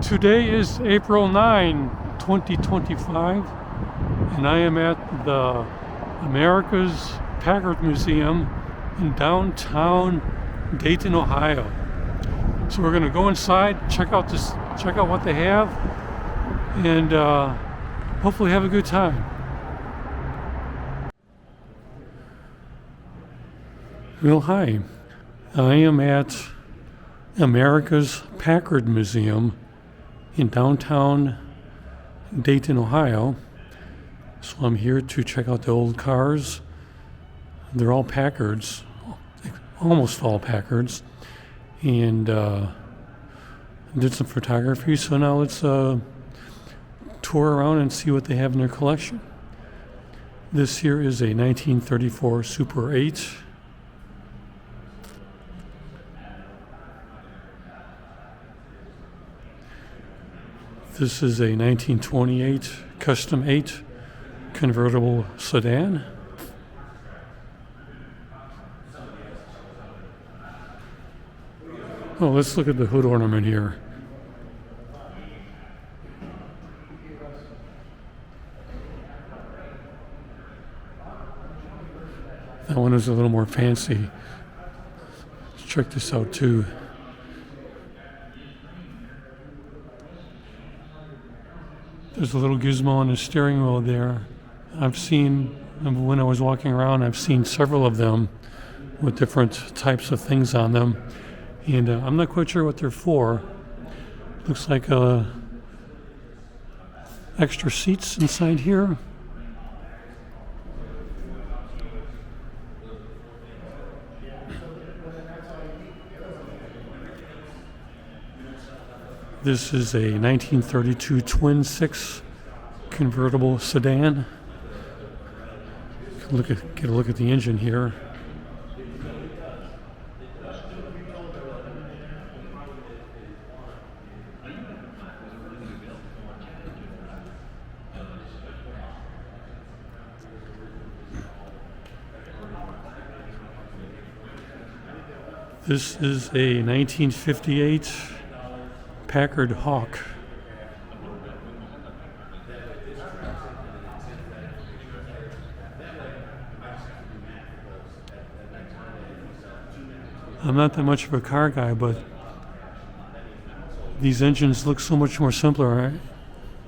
Today is April 9, 2025, and I am at the America's Packard Museum in downtown Dayton, Ohio. So we're going to go inside, check out what they have, and hopefully have a good time. Well, hi. I am at America's Packard Museum in downtown Dayton, Ohio. So I'm here to check out the old cars. They're all Packards, almost all Packards, and did some photography. So now let's tour around and see what they have in their collection. This here is a 1934 Super 8. This is a 1928 Custom 8 convertible sedan. Oh, let's look at the hood ornament here. That one is a little more fancy. Let's check this out too. There's a little gizmo on the steering wheel there. I've seen, when I was walking around, I've seen several of them with different types of things on them. And I'm not quite sure what they're for. Looks like extra seats inside here. This is a 1932 Twin 6 convertible sedan. Get a look at the engine here. This is a 1958 Packard Hawk. I'm not that much of a car guy, but these engines look so much more simpler. Right?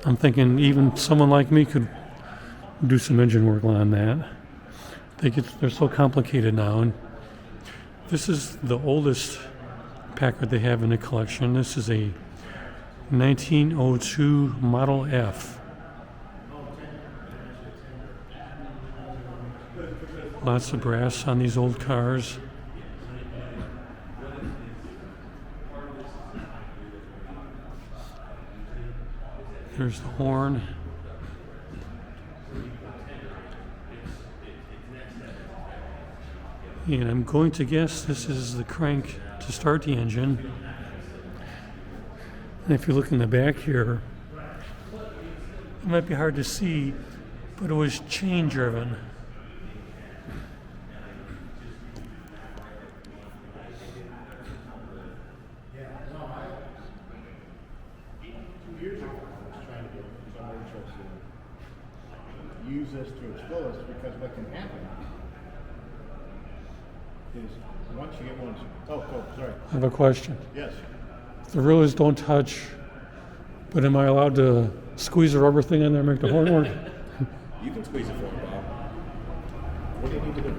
I'm thinking even someone like me could do some engine work on that. They're so complicated now. And this is the oldest Packard they have in the collection. This is a 1902 Model F. Lots of brass on these old cars. Here's the horn. And I'm going to guess this is the crank to start the engine. And if you look in the back here, it might be hard to see, but it was chain driven. Use this to its fullest, because what can happen is once you get one. Sorry. I have a question. Yes. The rulers don't touch, but am I allowed to squeeze the rubber thing in there and make the horn work? You can squeeze it for me, Bob. What do you need to do?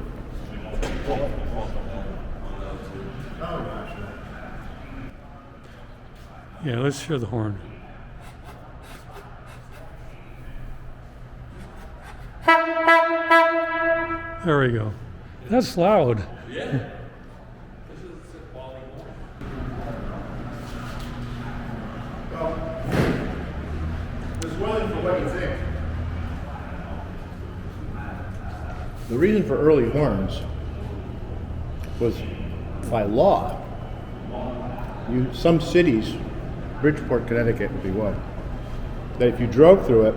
Oh gosh. Yeah, let's hear the horn. There we go. That's loud. Yeah. There's one for what you think. The reason for early horns was by law. Some cities, Bridgeport, Connecticut would be one, that if you drove through it,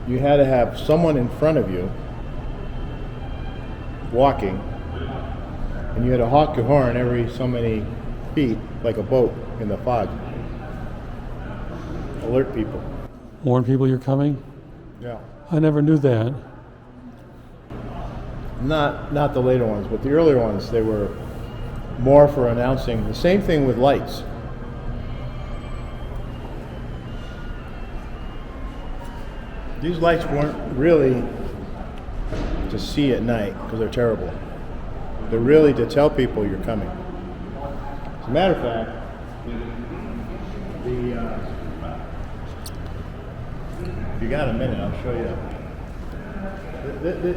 you had to have someone in front of you walking, and you had to honk your horn every so many feet, like a boat in the fog. alert people. Warn people you're coming? Yeah. I never knew that. Not the later ones, but the earlier ones, they were more for announcing. The same thing with lights. These lights weren't really to see at night because they're terrible. They're really to tell people you're coming. As a matter of fact, if you got a minute, I'll show you.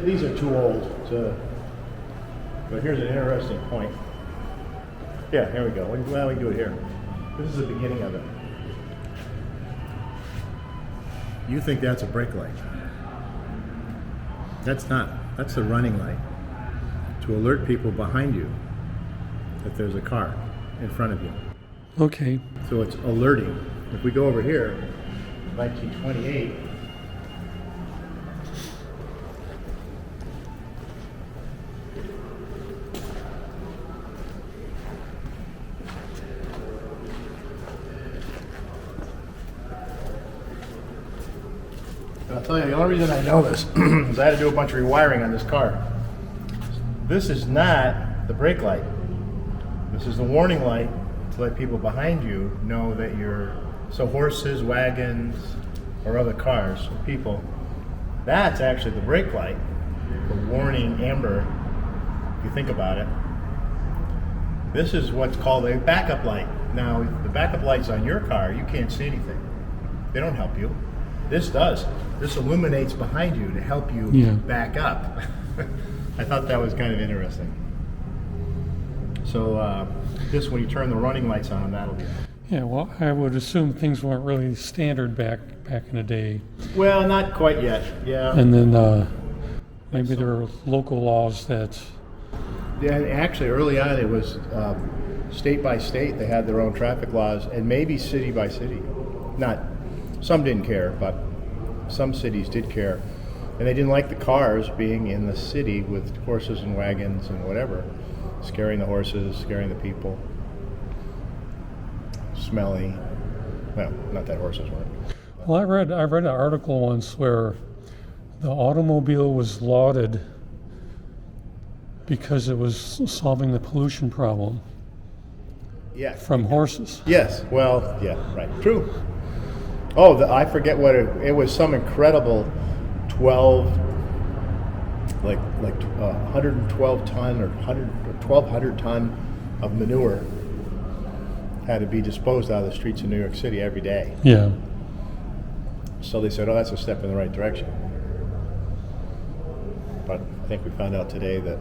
These are too old but here's an interesting point. Yeah, here we go. Well, we can do it here. This is the beginning of it. You think that's a brake light. That's not. That's the running light to alert people behind you that there's a car in front of you. Okay. So it's alerting. If we go over here, 1928, I'll tell you, the only reason I know this is I had to do a bunch of rewiring on this car. This is not the brake light. This is the warning light to let people behind you know that so horses, wagons, or other cars, or people, that's actually the brake light, the warning amber, if you think about it. This is what's called a backup light. Now, the backup lights on your car, you can't see anything. They don't help you. This does. This illuminates behind you to help you back up. I thought that was kind of interesting. So this, when you turn the running lights on, that'll be it. Yeah, well, I would assume things weren't really standard back in the day. Well, not quite yet, yeah. And then maybe there were local laws that... Yeah, actually, early on it was state by state. They had their own traffic laws, and maybe city by city. Some didn't care, but some cities did care. And they didn't like the cars being in the city with horses and wagons and whatever, scaring the horses, scaring the people. Smelly. Well, not that horses weren't. Well, I read an article once where the automobile was lauded because it was solving the pollution problem. Yeah. From horses. Yes. Well, yeah, right. True. Oh, I forget what it was. Some incredible 112 ton or 1,200 ton of manure had to be disposed out of the streets of New York City every day. Yeah. So they said, oh, that's a step in the right direction. But I think we found out today that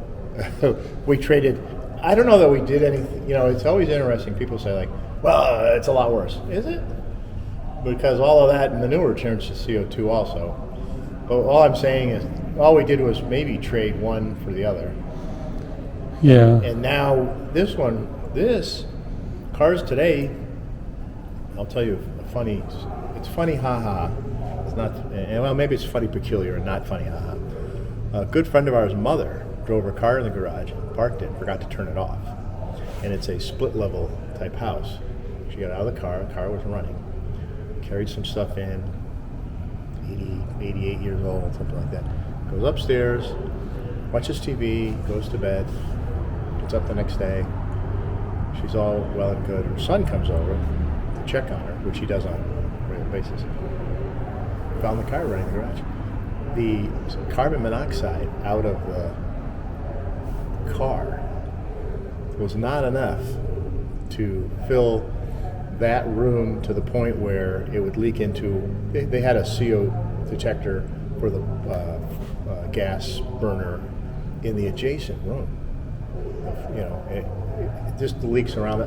we traded. I don't know that we did anything. It's always interesting. People say, like, well, it's a lot worse. Is it? Because all of that manure turns to CO2 also. But all I'm saying is, all we did was maybe trade one for the other. Yeah. And now this cars today, I'll tell you it's funny, haha. It's not, well, maybe it's funny peculiar and not funny, haha. A good friend of ours' mother drove her car in the garage, parked it, forgot to turn it off. And it's a split level type house. She got out of the car was running. Carried some stuff in, 88 years old, something like that. Goes upstairs, watches TV, goes to bed, gets up the next day. She's all well and good. Her son comes over to check on her, which he does on a regular basis. Found the car running in the garage. The carbon monoxide out of the car was not enough to fill that room to the point where it would leak into. They had a CO detector for the gas burner in the adjacent room. It just the leaks around.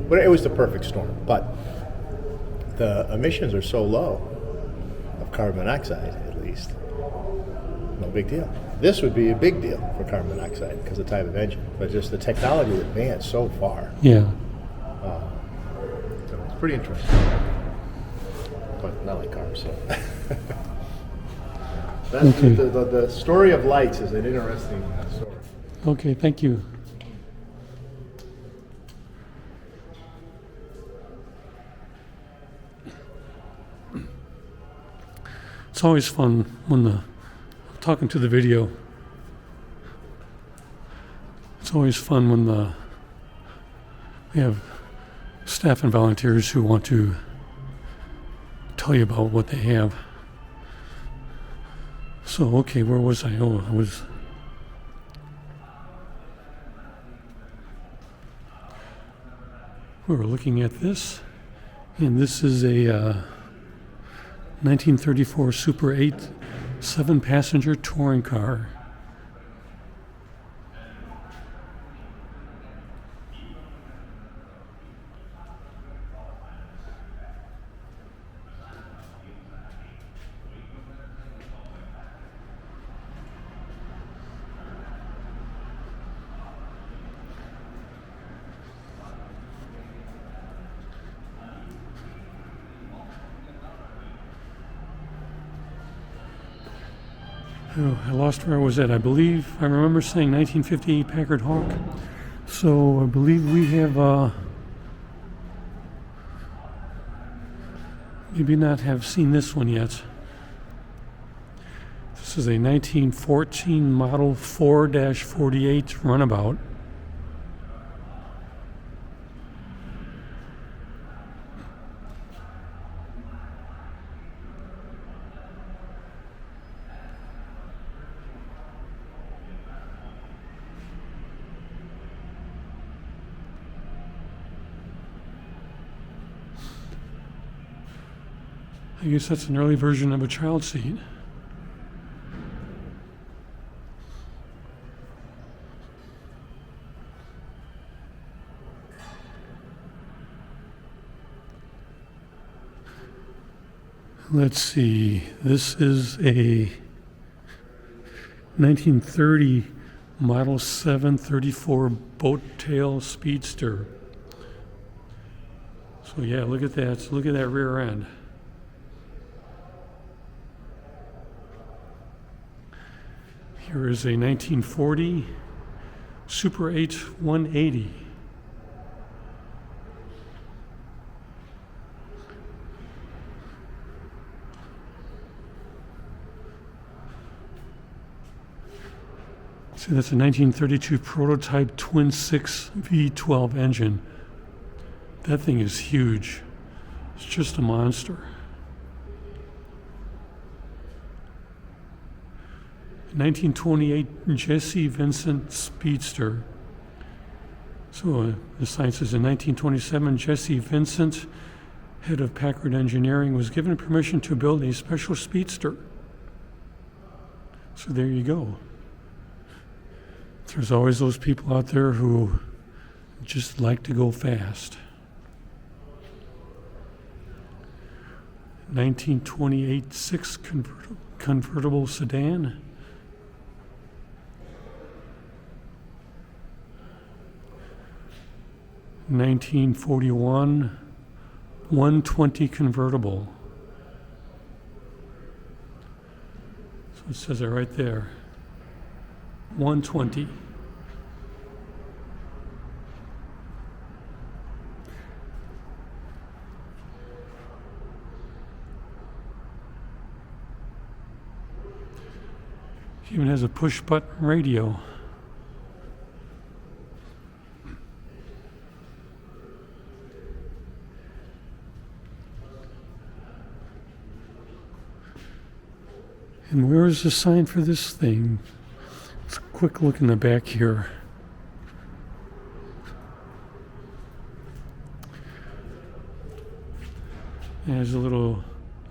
But it was the perfect storm. But the emissions are so low of carbon monoxide, at least. No big deal. This would be a big deal for carbon monoxide because of the type of engine. But just the technology advanced so far. Yeah. So it's pretty interesting. But not like cars, so. That's Okay. The story of lights is an interesting story. Okay, thank you. It's always fun when talking to the video. It's always fun when we have staff and volunteers who want to tell you about what they have. So, okay, where was I? Oh, we were looking at this, and this is a 1934 Super 8 7-passenger touring car. Oh, I lost where I was at. I believe I remember saying 1958 Packard Hawk. So I believe we have maybe not have seen this one yet. This is a 1914 model 4-48 runabout. I guess that's an early version of a child seat. Let's see, this is a 1930 Model 734 boat tail speedster. So yeah, look at that. Look at that rear end. Here is a 1940 Super 8 180. See, that's a 1932 prototype twin 6 V12 engine. That thing is huge. It's just a monster. 1928 Jesse Vincent Speedster. So the sign says in 1927, Jesse Vincent, head of Packard Engineering, was given permission to build a special speedster. So there you go. There's always those people out there who just like to go fast. 1928 6 convertible sedan. 1941 120 convertible. So it says it right there. 120. It even has a push-button radio. And where is the sign for this thing? Let's quick look in the back here. There's a little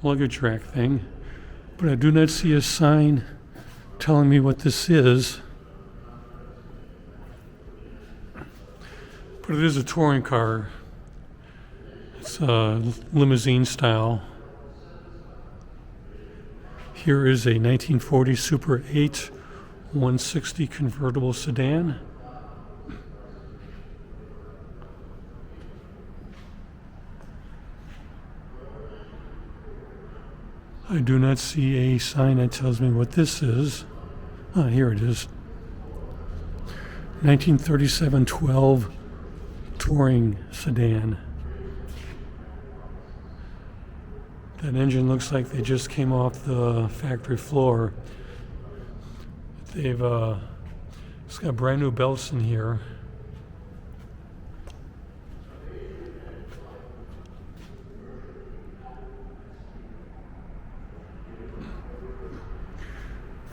luggage rack thing, but I do not see a sign telling me what this is. But it is a touring car. It's a limousine style. Here is a 1940 Super 8 160 convertible sedan. I do not see a sign that tells me what this is. Ah, here it is. 1937 12 touring sedan. That engine looks like they just came off the factory floor. It's got brand new belts in here.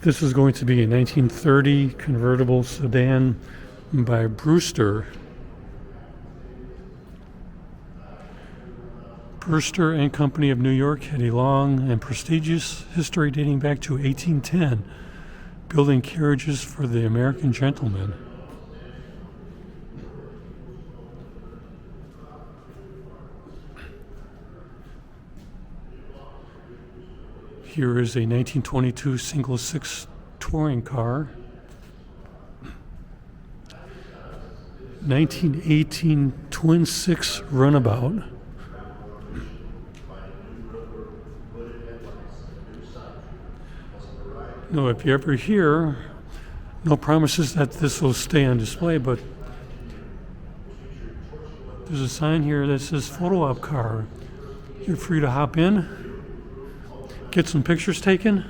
This is going to be a 1930 convertible sedan by Brewster. Brewster and Company of New York had a long and prestigious history dating back to 1810, building carriages for the American gentleman. Here is a 1922 single-six touring car. 1918 twin-six runabout. No, if you're ever here, no promises that this will stay on display, but there's a sign here that says photo op car. You're free to hop in, get some pictures taken.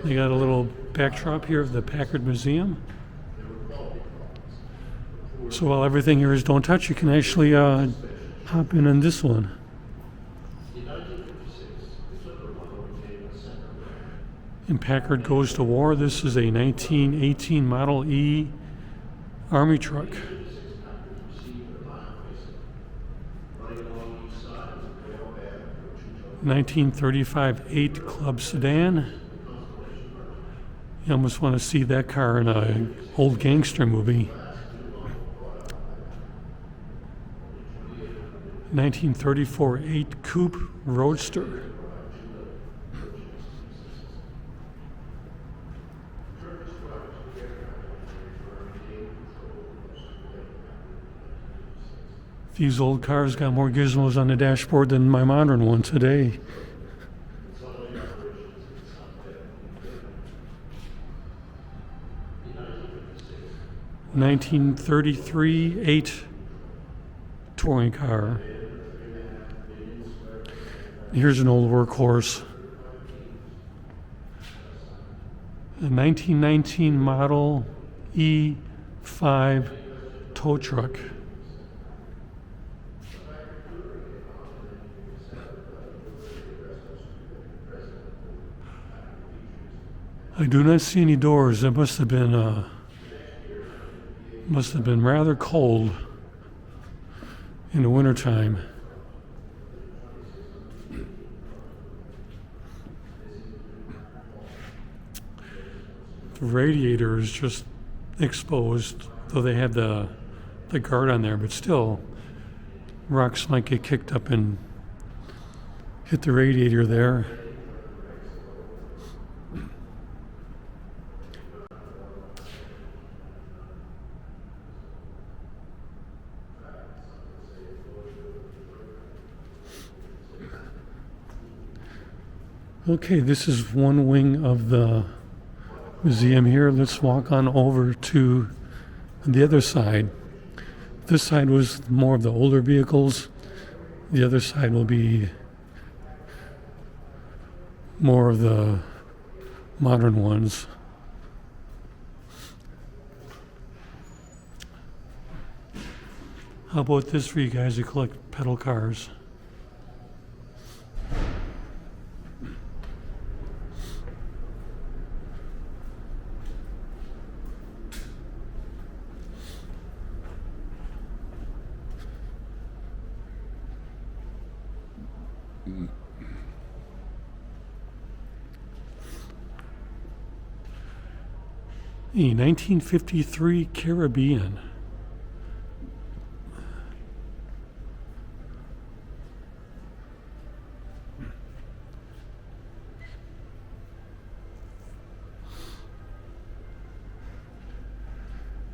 They got a little backdrop here of the Packard Museum. So while everything here is don't touch, you can actually hop in on this one. And Packard goes to war. This is a 1918 Model E Army truck. (1935) 8 Club sedan. You almost want to see that car in an old gangster movie. 1934 8 Coupe Roadster. These old cars got more gizmos on the dashboard than my modern one today. (1933) 8 touring car. Here's an old workhorse. A 1919 Model E5 tow truck. I do not see any doors. It must have been rather cold in the wintertime. The radiator is just exposed, though they had the guard on there, but still, rocks might get kicked up and hit the radiator there. Okay, this is one wing of the museum here. Let's walk on over to the other side. This side was more of the older vehicles. The other side will be more of the modern ones. How about this for you guys who collect pedal cars? A 1953 Caribbean.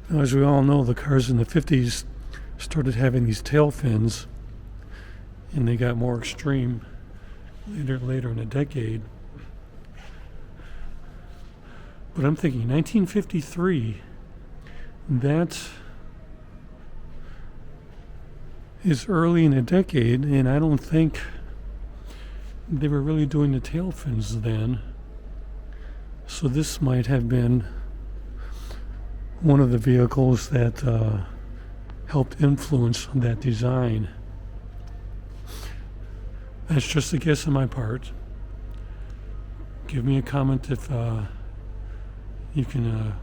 Now, as we all know, the cars in the 50s started having these tail fins, and they got more extreme later in the decade. But I'm thinking 1953, that is early in the decade, and I don't think they were really doing the tail fins then. So this might have been one of the vehicles that helped influence that design. That's just a guess on my part. Give me a comment if you can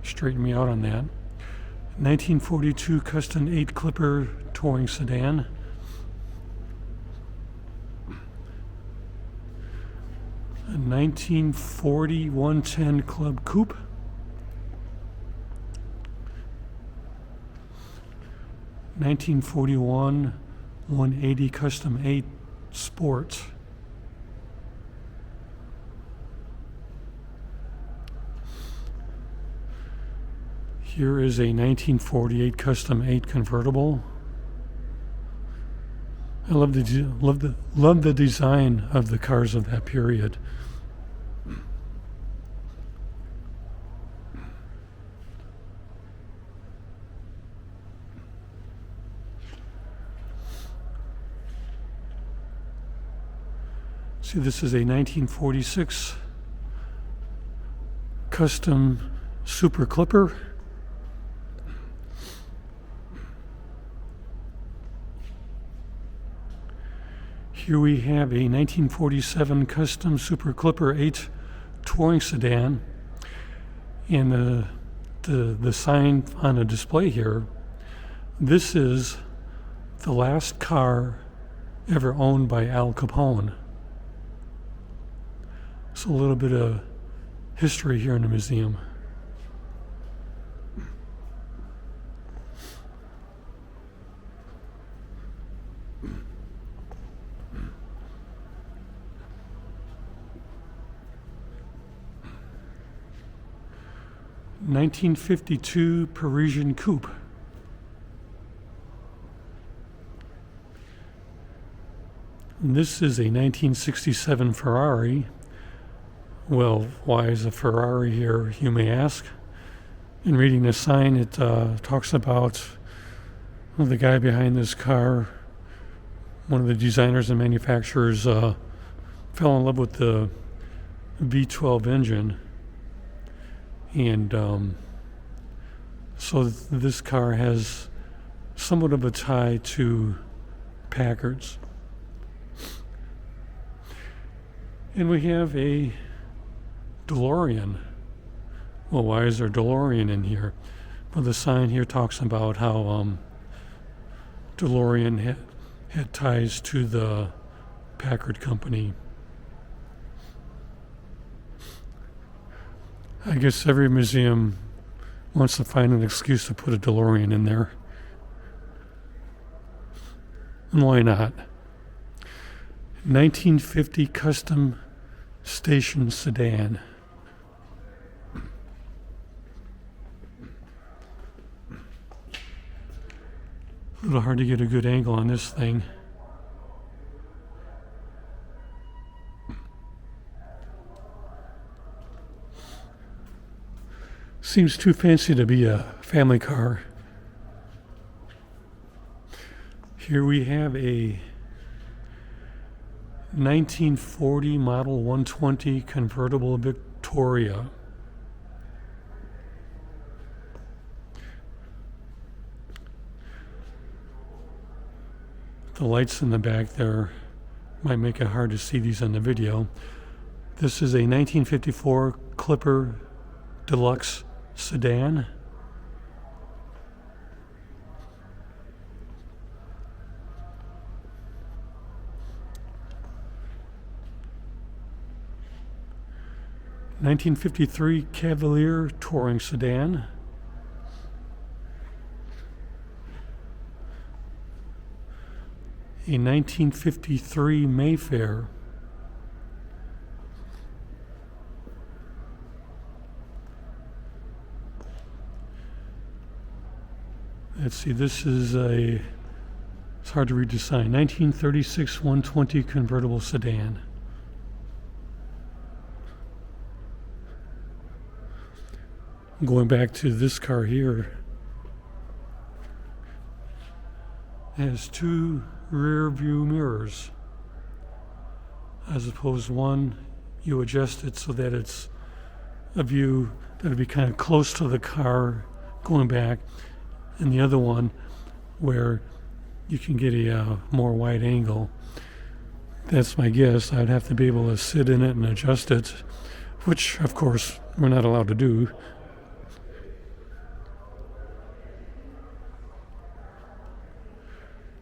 straighten me out on that. 1942 Custom 8 Clipper touring sedan. A 1940 110 Club Coupe. 1941 180 Custom 8 Sport. Here is a 1948 Custom 8 convertible. I love the design of the cars of that period. See, this is a 1946 Custom Super Clipper. Here we have a 1947 Custom Super Clipper 8 touring sedan, and the sign on the display here, this is the last car ever owned by Al Capone. So a little bit of history here in the museum. (1952) Parisian Coupe. And this is a 1967 Ferrari. Well, why is a Ferrari here, you may ask? In reading the sign, it talks about the guy behind this car, one of the designers and manufacturers, fell in love with the V12 engine. And so this car has somewhat of a tie to Packards. And we have a DeLorean. Well, why is there a DeLorean in here? Well, the sign here talks about how DeLorean had ties to the Packard company. I guess every museum wants to find an excuse to put a DeLorean in there. And why not? 1950 Custom Station Sedan. A little hard to get a good angle on this thing. Seems too fancy to be a family car. Here we have a 1940 Model 120 convertible Victoria. The lights in the back there might make it hard to see these on the video. This is a 1954 Clipper Deluxe sedan. (1953) Cavalier touring sedan. A 1953 Mayfair. Let's see, this is it's hard to read the sign, 1936 120 convertible sedan. Going back to this car here, it has two rear view mirrors. as opposed to one, you adjust it so that it's a view that would be kind of close to the car going back, and the other one where you can get a more wide angle. That's my guess. I'd have to be able to sit in it and adjust it, which of course we're not allowed to do.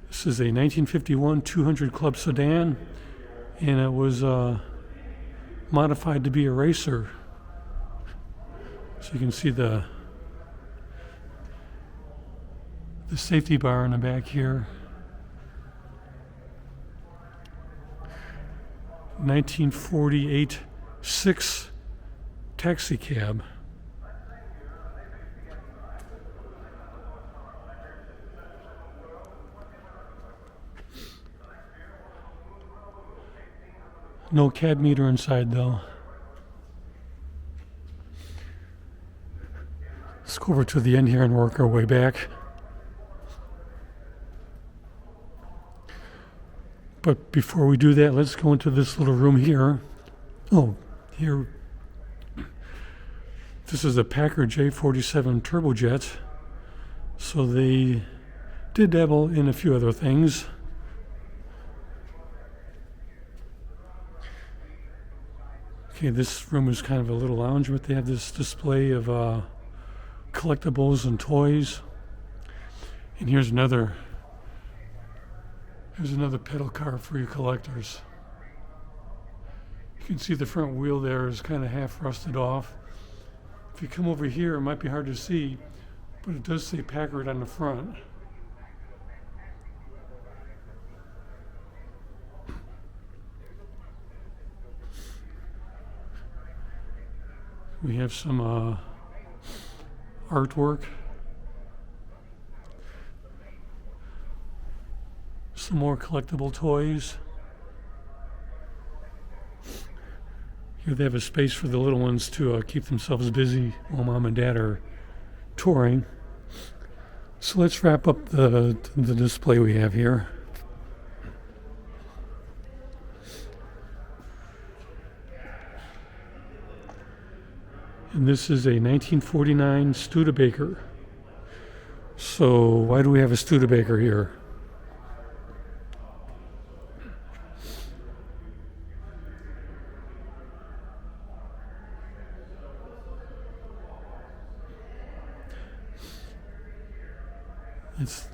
This is a 1951 200 Club sedan, and it was modified to be a racer. So you can see the safety bar in the back here. 1948 6 taxi cab. No cab meter inside though. Let's go over to the end here and work our way back. But before we do that, let's go into this little room here. Oh, here. This is a Packard J47 turbojet. So they did dabble in a few other things. Okay, this room is kind of a little lounge, but they have this display of collectibles and toys. And here's another pedal car for your collectors. You can see the front wheel there is kind of half rusted off. If you come over here, it might be hard to see, but it does say Packard on the front. We have some artwork. Some more collectible toys. Here they have a space for the little ones to keep themselves busy while mom and dad are touring. So let's wrap up the display we have here. And this is a 1949 Studebaker. So why do we have a Studebaker here? It's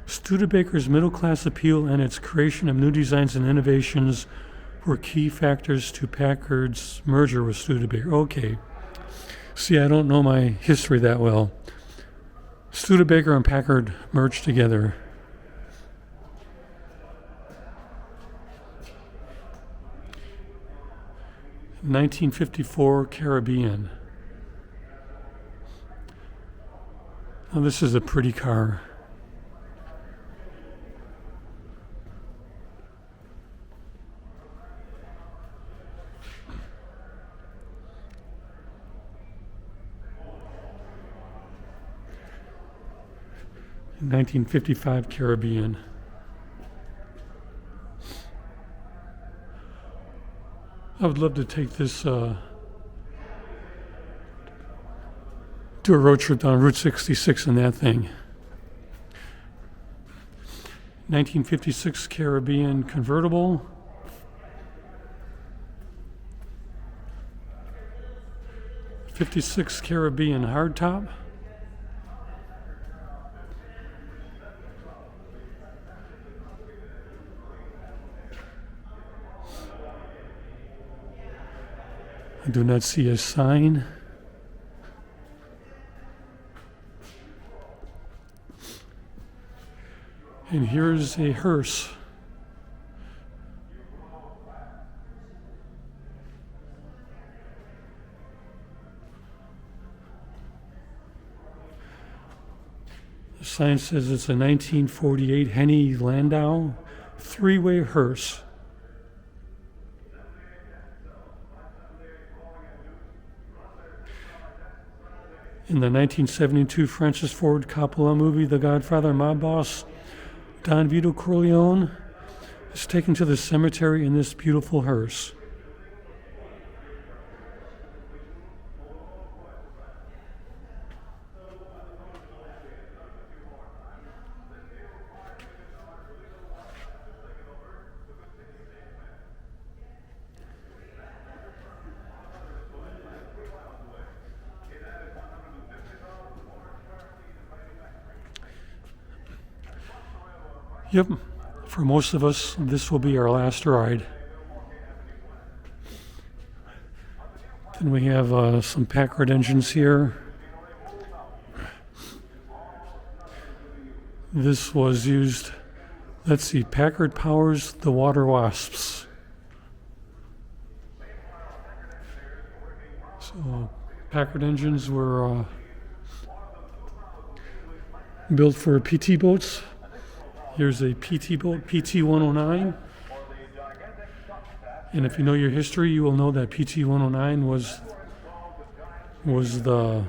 Studebaker's middle-class appeal and its creation of new designs and innovations were key factors to Packard's merger with Studebaker. Okay. See, I don't know my history that well. Studebaker and Packard merged together. (1954) Caribbean. Now this is a pretty car. In 1955 Caribbean. I would love to take this do a road trip down Route 66 in that thing. 1956 Caribbean convertible. '56 Caribbean hardtop. I do not see a sign. And here's a hearse. The sign says it's a 1948 Henny Landau three-way hearse. In the 1972 Francis Ford Coppola movie, The Godfather mob boss Don Vito Corleone is taken to the cemetery in this beautiful hearse. Yep, for most of us, this will be our last ride. Then we have some Packard engines here. This was used, let's see, Packard powers the Water Wasps. So Packard engines were built for PT boats. Here's a PT boat, PT-109. And if you know your history, you will know that PT-109 was the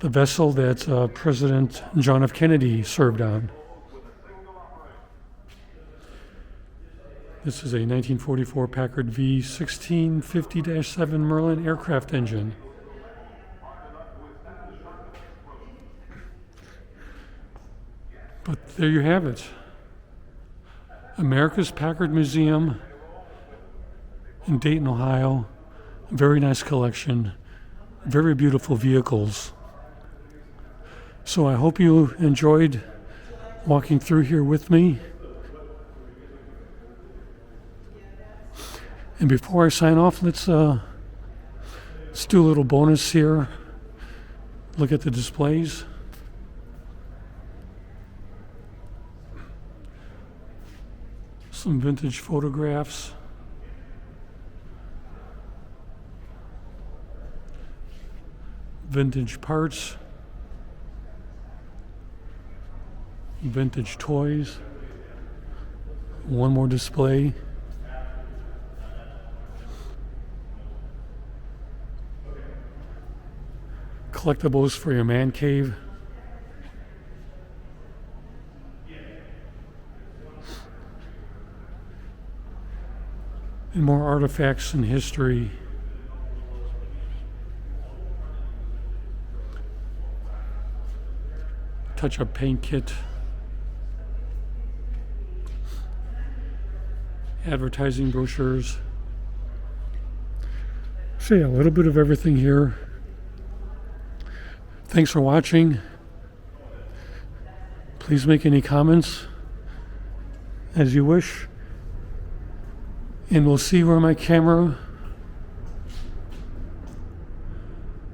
vessel that President John F. Kennedy served on. This is a 1944 Packard V1650-7 Merlin aircraft engine. But there you have it. America's Packard Museum in Dayton, Ohio. Very nice collection. Very beautiful vehicles. So I hope you enjoyed walking through here with me. And before I sign off, let's do a little bonus here. Look at the displays. Some vintage photographs. Vintage parts. Vintage toys. One more display. Collectibles for your man cave. And more artifacts in history. Touch-up paint kit. Advertising brochures. So yeah, a little bit of everything here. Thanks for watching. Please make any comments as you wish. And we'll see where my camera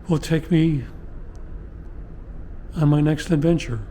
will take me on my next adventure.